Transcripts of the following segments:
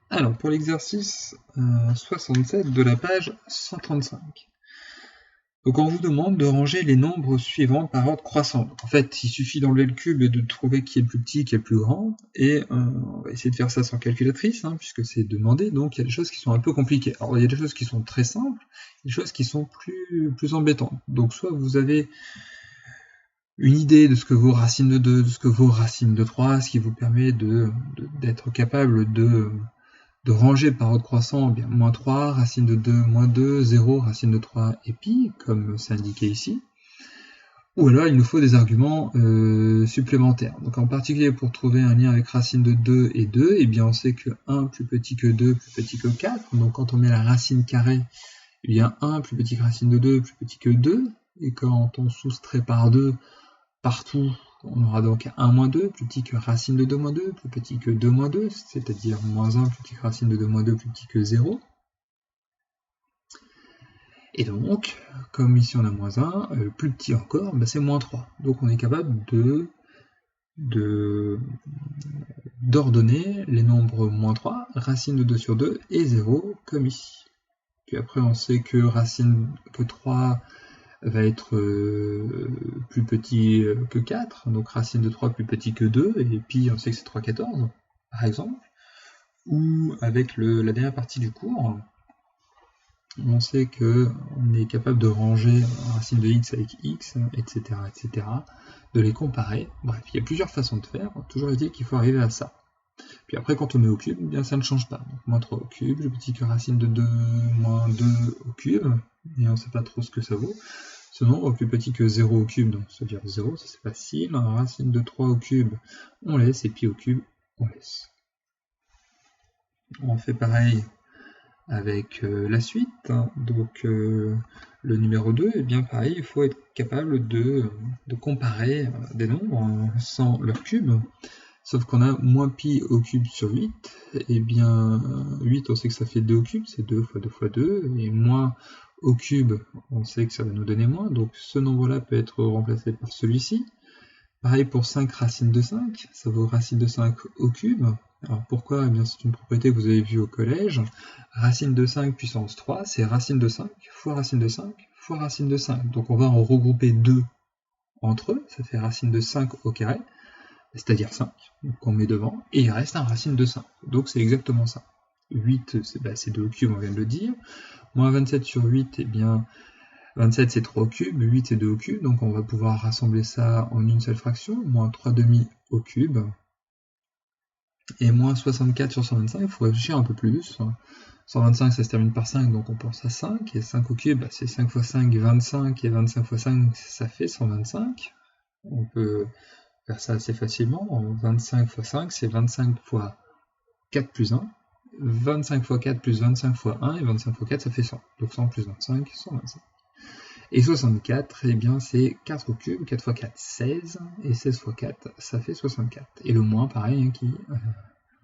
Alors, pour l'exercice 67 de la page 135. Donc, on vous demande de ranger les nombres suivants par ordre croissant. Donc, en fait, il suffit d'enlever le cube et de trouver qui est le plus petit, qui est le plus grand. Et on va essayer de faire ça sans calculatrice, puisque c'est demandé. Donc, il y a des choses qui sont un peu compliquées. Alors, il y a des choses qui sont très simples, des choses qui sont plus embêtantes. Donc, soit vous avez une idée de ce que vaut racine de 2, de ce que vaut racine de 3, ce qui vous permet d'être capable de ranger par ordre croissant, bien, moins 3, racine de 2, moins 2, 0, racine de 3 et pi, comme c'est indiqué ici. Ou alors il nous faut des arguments supplémentaires. Donc en particulier pour trouver un lien avec racine de 2 et 2, eh bien on sait que 1 plus petit que 2 plus petit que 4. Donc quand on met la racine carrée, il y a 1 plus petit que racine de 2 plus petit que 2. Et quand on soustrait par 2 partout, on aura donc 1 moins 2 plus petit que racine de 2 moins 2 plus petit que 2 moins 2, c'est-à-dire moins 1 plus petit que racine de 2 moins 2 plus petit que 0. Et donc, comme ici on a moins 1, plus petit encore, c'est moins 3. Donc on est capable d'ordonner les nombres moins 3, racine de 2 sur 2 et 0, comme ici. Puis après on sait que racine que 3 va être plus petit que 4, donc racine de 3 plus petit que 2, et puis on sait que c'est 3/14, par exemple. Ou avec la dernière partie du cours, on sait qu'on est capable de ranger racine de x avec x, etc., etc., de les comparer. Bref, il y a plusieurs façons de faire, toujours est-il qu'il faut arriver à ça. Puis après, quand on met au cube, bien ça ne change pas. Donc moins 3 au cube, plus petit que racine de 2 moins 2 au cube, et on ne sait pas trop ce que ça vaut. Ce nombre plus petit que 0 au cube, donc ça veut dire 0, ça c'est facile. Racine de 3 au cube, on laisse, et pi au cube, on laisse. On fait pareil avec la suite. Donc le numéro 2, et bien pareil, il faut être capable de comparer des nombres sans leur cube. Sauf qu'on a moins pi au cube sur 8, et bien 8 on sait que ça fait 2 au cube, c'est 2 fois 2 fois 2, et moins au cube, on sait que ça va nous donner moins, donc ce nombre-là peut être remplacé par celui-ci. Pareil pour 5 racine de 5, ça vaut racine de 5 au cube. Alors pourquoi? Eh bien c'est une propriété que vous avez vue au collège. Racine de 5 puissance 3, c'est racine de 5 fois racine de 5 fois racine de 5. Donc on va en regrouper 2 entre eux, ça fait racine de 5 au carré, c'est-à-dire 5, qu'on met devant, et il reste un racine de 5. Donc c'est exactement ça. 8, c'est 2 au cube, on vient de le dire. Moins 27 sur 8, eh bien 27 c'est 3 au cube, 8 c'est 2 au cube, donc on va pouvoir rassembler ça en une seule fraction, moins 3 demi au cube. Et moins 64 sur 125, il faut réfléchir un peu plus. 125 ça se termine par 5, donc on pense à 5, et 5 au cube, c'est 5 fois 5, 25, et 25 fois 5, ça fait 125. On peut faire ça assez facilement. 25 fois 5, c'est 25 fois 4 plus 1. 25 fois 4 plus 25 fois 1, et 25 fois 4, ça fait 100. Donc 100 plus 25, 125. Et 64, eh bien c'est 4 au cube, 4 fois 4, 16, et 16 fois 4, ça fait 64. Et le moins, pareil, qui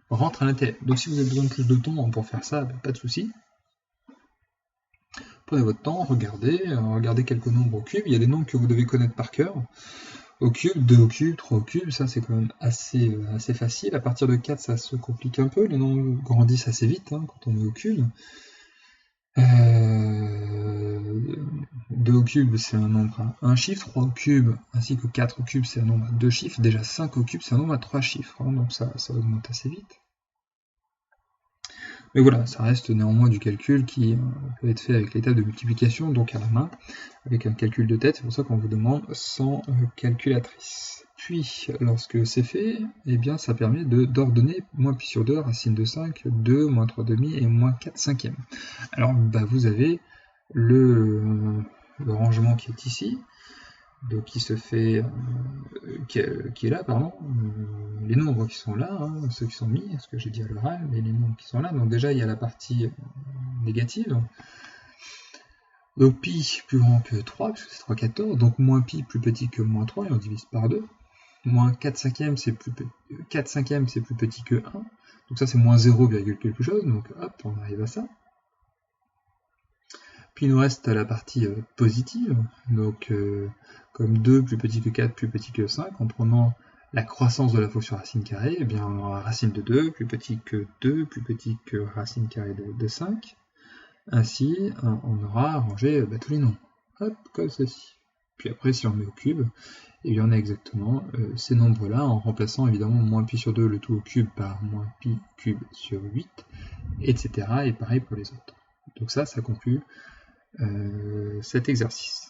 rentre à l'intérieur. Donc si vous avez besoin de plus de temps pour faire ça, pas de souci. Prenez votre temps, regardez quelques nombres au cube. Il y a des nombres que vous devez connaître par cœur. Au cube, 2 au cube, 3 au cube, ça c'est quand même assez facile. À partir de 4, ça se complique un peu. Les nombres grandissent assez vite quand on est au cube. 2 au cube, c'est un nombre à 1 chiffre, 3 au cube, ainsi que 4 au cube, c'est un nombre à 2 chiffres. Déjà 5 au cube, c'est un nombre à 3 chiffres, donc ça augmente assez vite. Mais voilà, ça reste néanmoins du calcul qui peut être fait avec l'étape de multiplication, donc à la main, avec un calcul de tête, c'est pour ça qu'on vous demande sans calculatrice. Puis, lorsque c'est fait, eh bien, ça permet d'ordonner moins pi sur 2, racine de 5, 2, moins 3 demi et moins 4 cinquièmes. Alors, vous avez le rangement qui est ici, donc qui se fait, qui est là, pardon, les nombres qui sont là, ceux qui sont mis, ce que j'ai dit à l'oral, mais les nombres qui sont là, donc déjà il y a la partie négative, donc pi plus grand que 3, puisque c'est 3/14, donc moins pi plus petit que moins 3, et on divise par 2, moins 4 cinquièmes c'est plus petit que 1, donc ça c'est moins 0, quelque chose, donc hop, on arrive à ça. Puis il nous reste la partie positive, donc comme 2 plus petit que 4 plus petit que 5, en prenant la croissance de la fonction racine carrée, eh bien on aura racine de 2 plus petit que 2 plus petit que racine carrée de 5. Ainsi, on aura rangé tous les nombres. Hop, comme ceci. Puis après, si on met au cube, et bien on a exactement ces nombres-là, en remplaçant évidemment moins pi sur 2 le tout au cube par moins pi cube sur 8, etc. Et pareil pour les autres. Donc ça conclut cet exercice.